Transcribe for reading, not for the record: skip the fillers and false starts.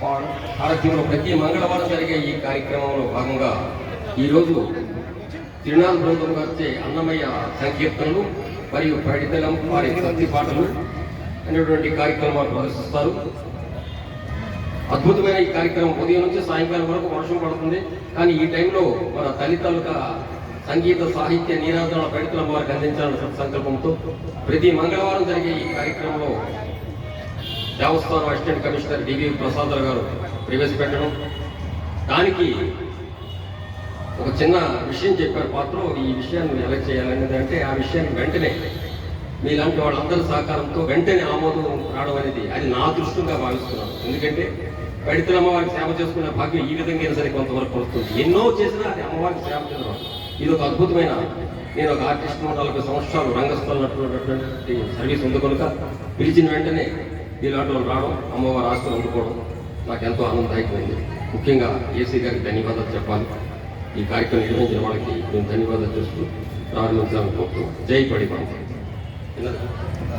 ఆరోగ్యంలో ప్రతి మంగళవారం జరిగే ఈ కార్యక్రమంలో భాగంగా ఈరోజు తిరునాళ్ళ బృందం గారిచే అన్నమయ్య సంకీర్తనలు మరియు పడితలం వారి భక్తి పాటలు అనేటువంటి కార్యక్రమాలు ప్రదర్శిస్తారు. అద్భుతమైన ఈ కార్యక్రమం ఉదయం నుంచి సాయంకాలం వరకు వర్షం పడుతుంది. కానీ ఈ టైంలో మన తల్లిదండ్రుల సంగీత సాహిత్య నీరాజనాల పడితలం వారికి అందించాలన్న సంకల్పంతో ప్రతి మంగళవారం జరిగే ఈ కార్యక్రమంలో దేవస్థానం అసిస్టెంట్ కమిషనర్ డివి ప్రసాదరావు గారు ప్రవేశపెట్టడం, దానికి ఒక చిన్న విషయం చెప్పారు పాత్ర. ఈ విషయాన్ని ఎలా చేయాలనేది అంటే ఆ విషయాన్ని వెంటనే మీలాంటి వాళ్ళందరి సహకారంతో వెంటనే ఆమోదం రావడం అనేది అది నా దృష్టంగా భావిస్తున్నాను. ఎందుకంటే పడితల అమ్మవారికి సేవ చేసుకునే భాగ్యం ఈ విధంగా సరే కొంతవరకు వస్తుంది. ఎన్నో చేసినా అది అమ్మవారికి సేవ చేయడం ఇది ఒక అద్భుతమైన, నేను ఒక ఆర్టిస్ట్ 40 సంవత్సరాలు రంగస్థలంలో సర్వీస్ ఉంది కనుక పిలిచిన వెంటనే ఇలాంటి వాళ్ళు రావడం, అమ్మవారి ఆస్తులు అందుకోవడం నాకు ఎంతో ఆనందదాయకమైంది. ముఖ్యంగా ఏసీ గారికి ధన్యవాదాలు చెప్పాలి. ఈ కార్యక్రమం నిర్వహించిన వాళ్ళకి మేము ధన్యవాదాలు చేస్తూ ప్రారంభించాలనుకుంటున్నాం. జై పడిపాంత.